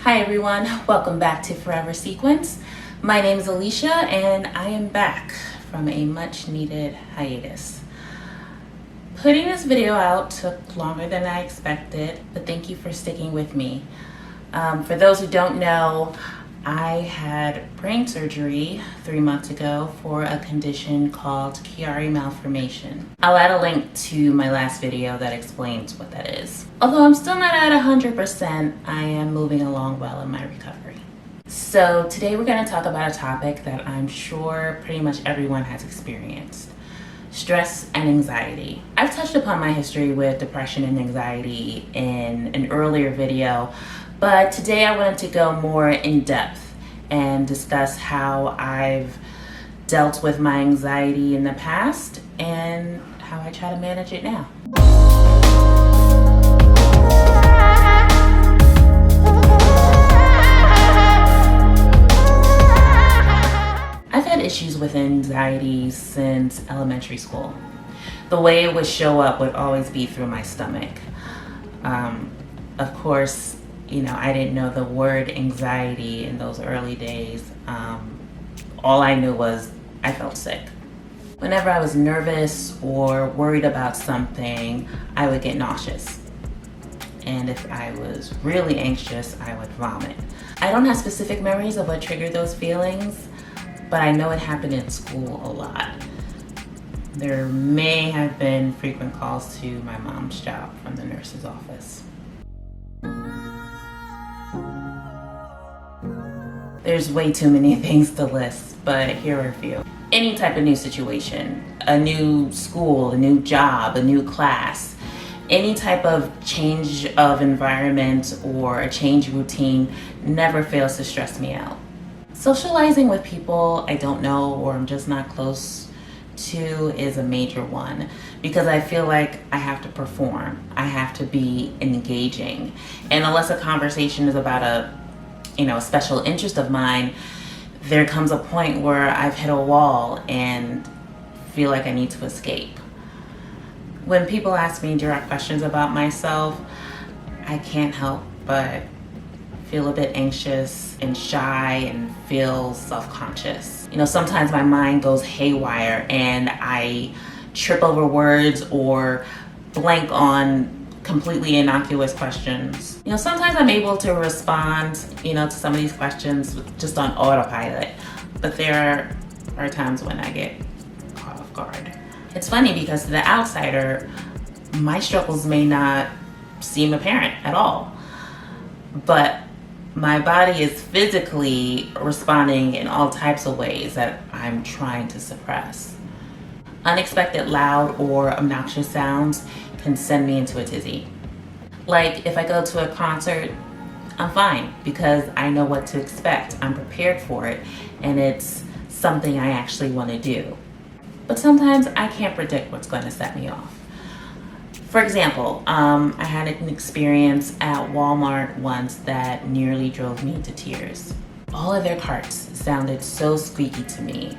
Hi everyone, welcome back to Forever Sequence. My name is Alicia and I am back from a much needed hiatus. Putting this video out took longer than I expected, but thank you for sticking with me. For those who don't know, I had brain surgery 3 months ago for a condition called Chiari malformation. I'll add a link to my last video that explains what that is. Although I'm still not at 100%, I am moving along well in my recovery. So today we're going to talk about a topic that I'm sure pretty much everyone has experienced: stress and anxiety. I've touched upon my history with depression and anxiety in an earlier video, but today I wanted to go more in depth and discuss how I've dealt with my anxiety in the past and how I try to manage it now. I've had issues with anxiety since elementary school. The way it would show up would always be through my stomach. Of course, I didn't know the word anxiety in those early days. All I knew was I felt sick. Whenever I was nervous or worried about something, I would get nauseous. And if I was really anxious, I would vomit. I don't have specific memories of what triggered those feelings, but I know it happened in school a lot. There may have been frequent calls to my mom's job from the nurse's office. There's way too many things to list, but here are a few. Any type of new situation, a new school, a new job, a new class, any type of change of environment or a change routine never fails to stress me out. Socializing with people I don't know or I'm just not close to is a major one, because I feel like I have to perform. I have to be engaging. And unless a conversation is about a special interest of mine, there comes a point where I've hit a wall and feel like I need to escape. When people ask me direct questions about myself, I can't help but feel a bit anxious and shy and feel self-conscious. Sometimes my mind goes haywire and I trip over words or blank on completely innocuous questions. Sometimes I'm able to respond, to some of these questions just on autopilot, but there are times when I get caught off guard. It's funny because to the outsider, my struggles may not seem apparent at all, but my body is physically responding in all types of ways that I'm trying to suppress. Unexpected loud or obnoxious sounds can send me into a tizzy. Like if I go to a concert, I'm fine because I know what to expect. I'm prepared for it and it's something I actually want to do. But sometimes I can't predict what's going to set me off. For example, I had an experience at Walmart once that nearly drove me to tears. All of their carts sounded so squeaky to me.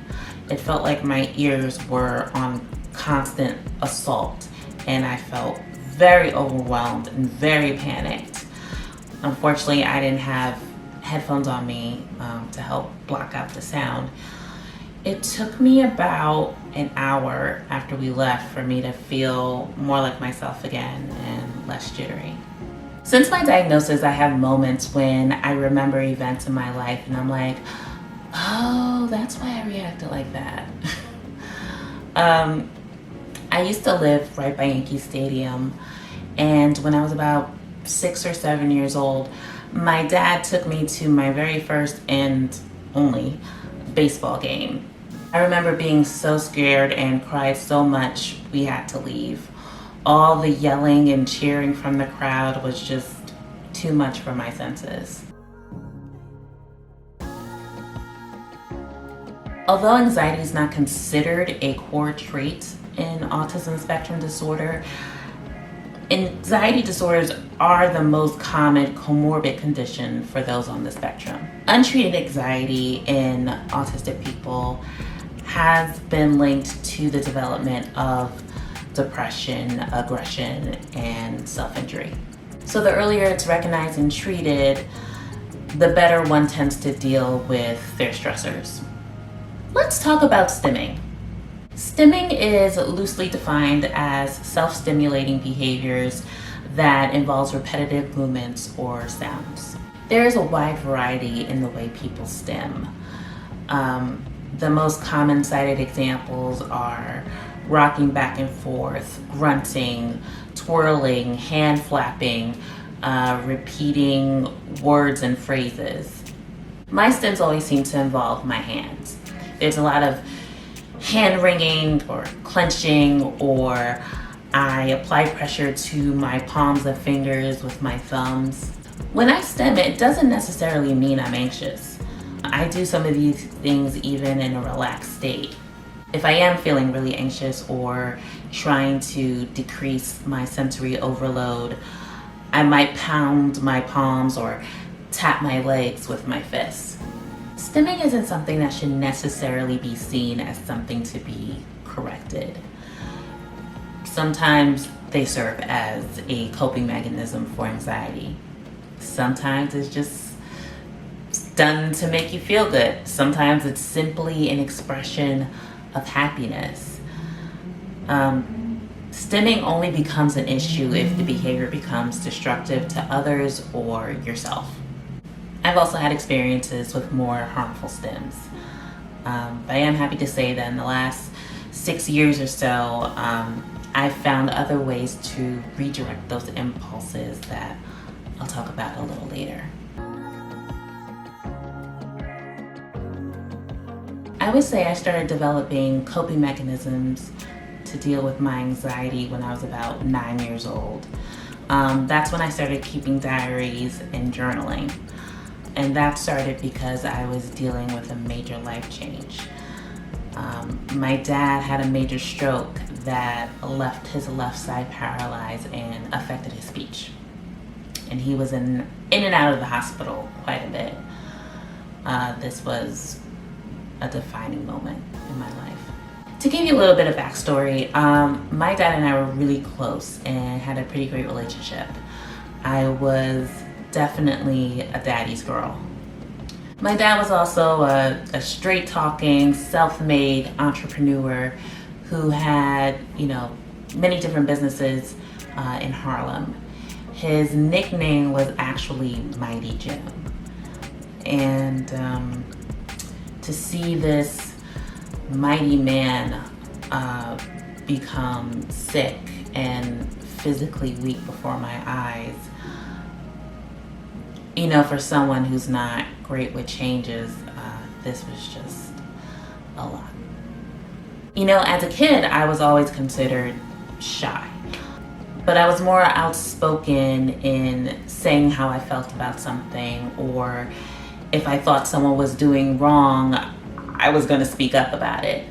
It felt like my ears were on constant assault, and I felt very overwhelmed and very panicked. Unfortunately, I didn't have headphones on me to help block out the sound. It took me about an hour after we left for me to feel more like myself again and less jittery. Since my diagnosis, I have moments when I remember events in my life and I'm like, oh, that's why I reacted like that. I used to live right by Yankee Stadium, and when I was about 6 or 7 years old, my dad took me to my very first and only baseball game. I remember being so scared and cried so much we had to leave. All the yelling and cheering from the crowd was just too much for my senses. Although anxiety is not considered a core trait in autism spectrum disorder, anxiety disorders are the most common comorbid condition for those on the spectrum. Untreated anxiety in autistic people has been linked to the development of depression, aggression, and self-injury. So the earlier it's recognized and treated, the better one tends to deal with their stressors. Let's talk about stimming. Stimming is loosely defined as self-stimulating behaviors that involves repetitive movements or sounds. There is a wide variety in the way people stim. The most common cited examples are rocking back and forth, grunting, twirling, hand flapping, repeating words and phrases. My stims always seem to involve my hands. There's a lot of hand wringing or clenching, or I apply pressure to my palms of fingers with my thumbs. When I stim, it doesn't necessarily mean I'm anxious. I do some of these things even in a relaxed state. If I am feeling really anxious or trying to decrease my sensory overload, I might pound my palms or tap my legs with my fists. Stimming isn't something that should necessarily be seen as something to be corrected. Sometimes they serve as a coping mechanism for anxiety. Sometimes it's just done to make you feel good. Sometimes it's simply an expression of happiness. Stimming only becomes an issue if the behavior becomes destructive to others or yourself. I've also had experiences with more harmful stims. But I am happy to say that in the last 6 years or so, I've found other ways to redirect those impulses that I'll talk about a little later. I would say I started developing coping mechanisms to deal with my anxiety when I was about 9 years old. That's when I started keeping diaries and journaling. And that started because I was dealing with a major life change. My dad had a major stroke that left his left side paralyzed and affected his speech. And he was in and out of the hospital quite a bit. This was a defining moment in my life. To give you a little bit of backstory, my dad and I were really close and had a pretty great relationship. I was definitely a daddy's girl. My dad was also a straight-talking, self-made entrepreneur who had, many different businesses in Harlem. His nickname was actually Mighty Jim. And to see this mighty man become sick and physically weak before my eyes, for someone who's not great with changes, this was just a lot. As a kid, I was always considered shy, but I was more outspoken in saying how I felt about something, or if I thought someone was doing wrong, I was going to speak up about it.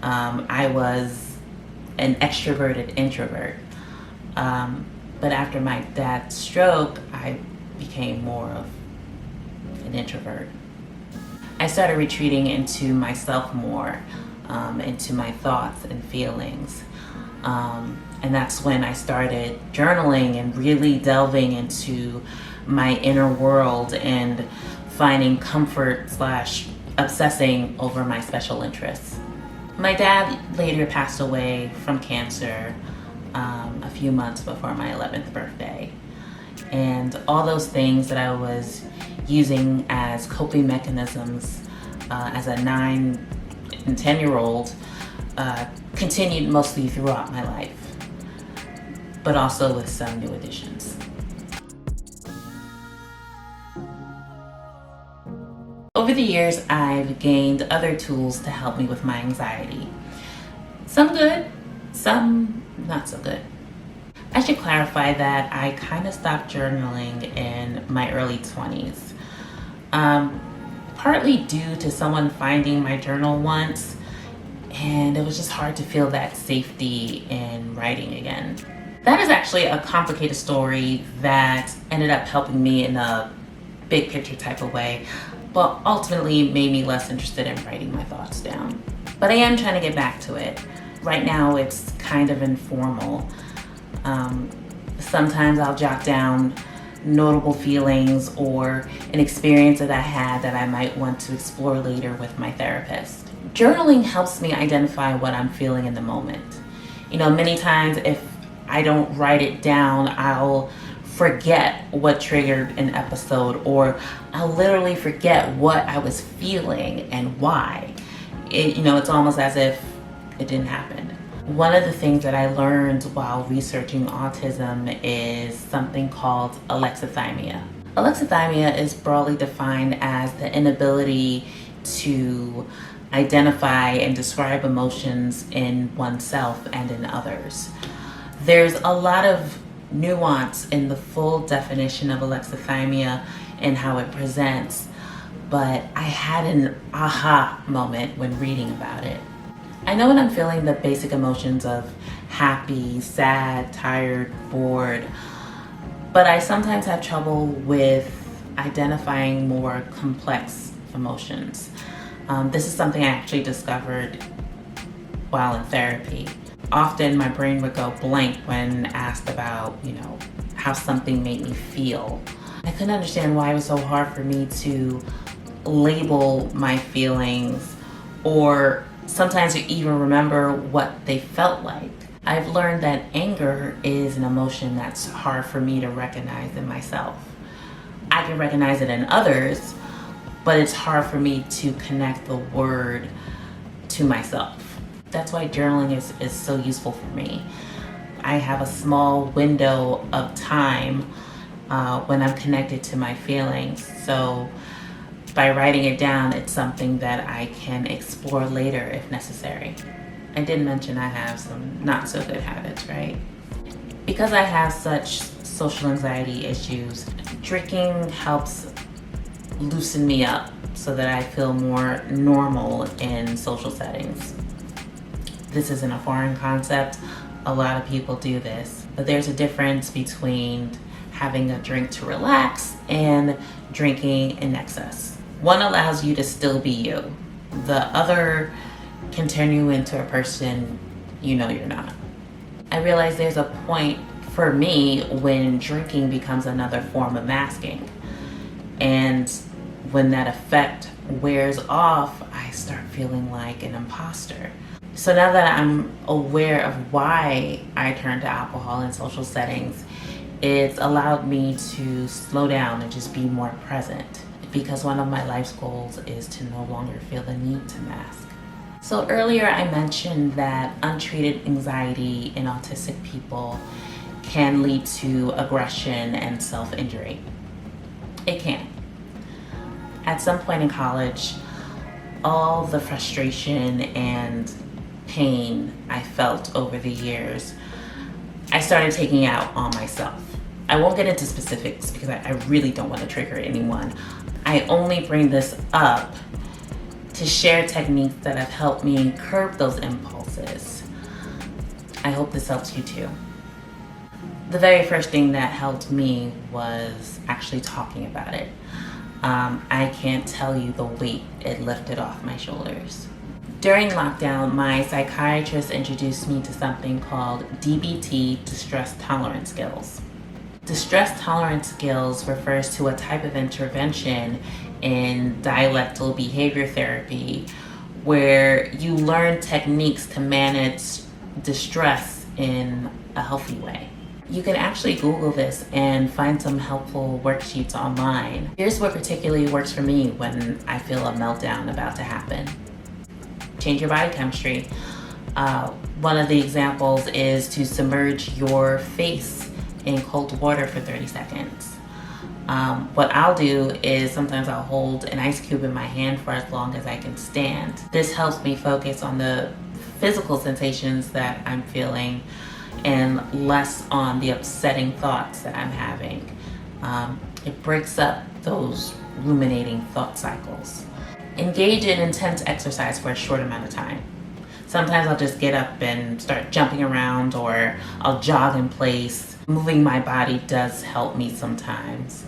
I was an extroverted introvert. But after my dad's stroke, I became more of an introvert. I started retreating into myself more, into my thoughts and feelings. And that's when I started journaling and really delving into my inner world and finding comfort / obsessing over my special interests. My dad later passed away from cancer a few months before my 11th birthday. And all those things that I was using as coping mechanisms as a 9 and 10-year-old continued mostly throughout my life, but also with some new additions. Over the years, I've gained other tools to help me with my anxiety. Some good, some not so good. I should clarify that I kind of stopped journaling in my early 20s. Partly due to someone finding my journal once, and it was just hard to feel that safety in writing again. That is actually a complicated story that ended up helping me in a big picture type of way, but ultimately made me less interested in writing my thoughts down. But I am trying to get back to it. Right now it's kind of informal. Sometimes I'll jot down notable feelings or an experience that I had that I might want to explore later with my therapist. Journaling helps me identify what I'm feeling in the moment. Many times if I don't write it down, I'll forget what triggered an episode, or I'll literally forget what I was feeling and why. It's almost as if it didn't happen. One of the things that I learned while researching autism is something called alexithymia. Alexithymia is broadly defined as the inability to identify and describe emotions in oneself and in others. There's a lot of nuance in the full definition of alexithymia and how it presents, but I had an aha moment when reading about it. I know when I'm feeling the basic emotions of happy, sad, tired, bored, but I sometimes have trouble with identifying more complex emotions. This is something I actually discovered while in therapy. Often my brain would go blank when asked about, how something made me feel. I couldn't understand why it was so hard for me to label my feelings, or sometimes you even remember what they felt like. I've learned that anger is an emotion that's hard for me to recognize in myself. I can recognize it in others, but it's hard for me to connect the word to myself. That's why journaling is so useful for me. I have a small window of time when I'm connected to my feelings. So by writing it down, it's something that I can explore later if necessary. I did mention I have some not so good habits, right? Because I have such social anxiety issues, drinking helps loosen me up so that I feel more normal in social settings. This isn't a foreign concept. A lot of people do this, but there's a difference between having a drink to relax and drinking in excess. One allows you to still be you. The other can turn you into a person you're not. I realize there's a point for me when drinking becomes another form of masking. And when that effect wears off, I start feeling like an imposter. So now that I'm aware of why I turn to alcohol in social settings, it's allowed me to slow down and just be more present, because one of my life's goals is to no longer feel the need to mask. So earlier I mentioned that untreated anxiety in autistic people can lead to aggression and self-injury. It can. At some point in college, all the frustration and pain I felt over the years, I started taking out on myself. I won't get into specifics because I really don't want to trigger anyone. I only bring this up to share techniques that have helped me curb those impulses. I hope this helps you too. The very first thing that helped me was actually talking about it. I can't tell you the weight it lifted off my shoulders. During lockdown, my psychiatrist introduced me to something called DBT, distress tolerance skills. Distress tolerance skills refers to a type of intervention in dialectical behavior therapy where you learn techniques to manage distress in a healthy way. You can actually Google this and find some helpful worksheets online. Here's what particularly works for me when I feel a meltdown about to happen. Change your body chemistry. One of the examples is to submerge your face in cold water for 30 seconds. What I'll do is sometimes I'll hold an ice cube in my hand for as long as I can stand. This helps me focus on the physical sensations that I'm feeling and less on the upsetting thoughts that I'm having. It breaks up those ruminating thought cycles. Engage in intense exercise for a short amount of time. Sometimes I'll just get up and start jumping around, or I'll jog in place. Moving my body does help me sometimes.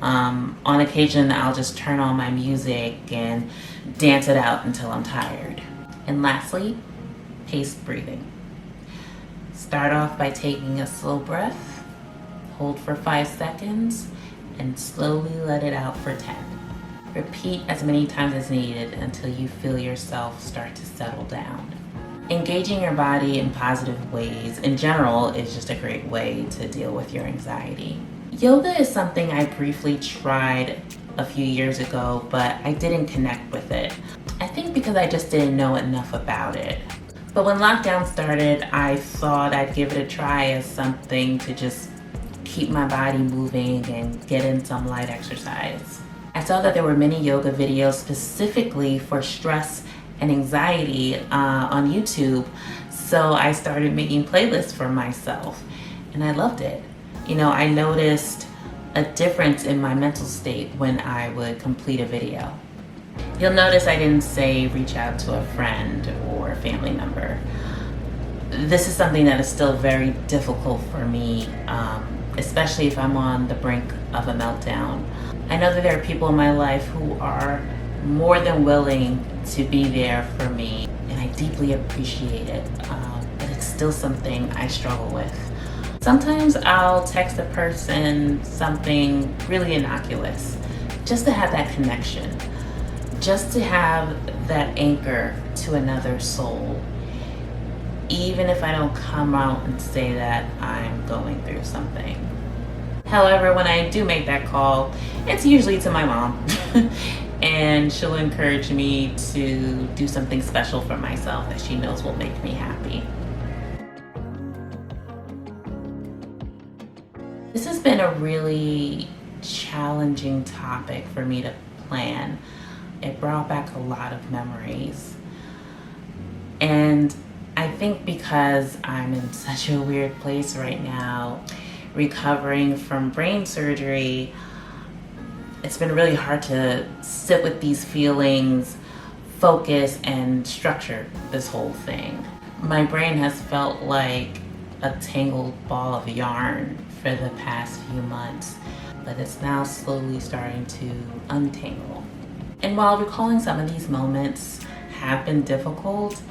On occasion, I'll just turn on my music and dance it out until I'm tired. And lastly, paced breathing. Start off by taking a slow breath, hold for 5 seconds, and slowly let it out for 10. Repeat as many times as needed until you feel yourself start to settle down. Engaging your body in positive ways in general is just a great way to deal with your anxiety. Yoga is something I briefly tried a few years ago, but I didn't connect with it. I think because I just didn't know enough about it. But when lockdown started, I thought I'd give it a try as something to just keep my body moving and get in some light exercise. I saw that there were many yoga videos specifically for stress and anxiety on YouTube, so I started making playlists for myself, and I loved it. I noticed a difference in my mental state when I would complete a video. You'll notice I didn't say reach out to a friend or a family member. This is something that is still very difficult for me, especially if I'm on the brink of a meltdown. I know that there are people in my life who are more than willing to be there for me, and I deeply appreciate it, but it's still something I struggle with. Sometimes I'll text a person something really innocuous, just to have that connection, just to have that anchor to another soul, even if I don't come out and say that I'm going through something. However, when I do make that call, it's usually to my mom. And she'll encourage me to do something special for myself that she knows will make me happy. This has been a really challenging topic for me to plan. It brought back a lot of memories. And I think because I'm in such a weird place right now, recovering from brain surgery, it's been really hard to sit with these feelings, focus, and structure this whole thing. My brain has felt like a tangled ball of yarn for the past few months, but it's now slowly starting to untangle. And while recalling some of these moments have been difficult,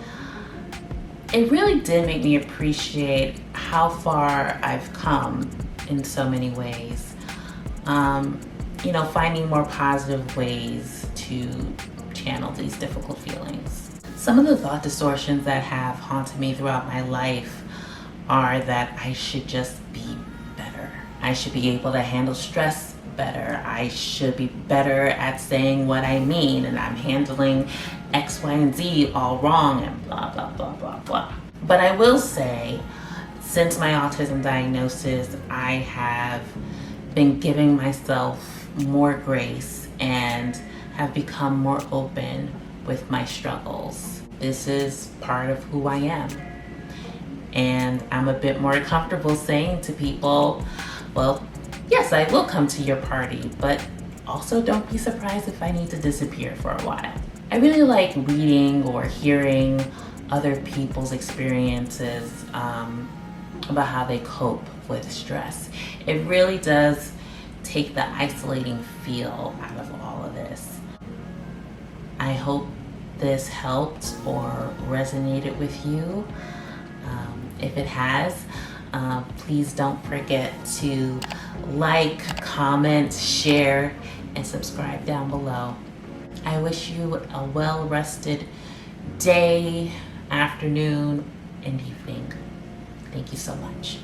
it really did make me appreciate how far I've come in so many ways. Finding more positive ways to channel these difficult feelings. Some of the thought distortions that have haunted me throughout my life are that I should just be better. I should be able to handle stress better. I should be better at saying what I mean, and I'm handling X, Y, and Z all wrong, and blah, blah, blah, blah, blah. But I will say, since my autism diagnosis, I have been giving myself more grace and have become more open with my struggles. This is part of who I am. And I'm a bit more comfortable saying to people, well, yes, I will come to your party, but also don't be surprised if I need to disappear for a while. I really like reading or hearing other people's experiences about how they cope with stress. It really does take the isolating feel out of all of this. I hope this helped or resonated with you. If it has, please don't forget to like, comment, share, and subscribe down below. I wish you a well-rested day, afternoon, and evening. Thank you so much.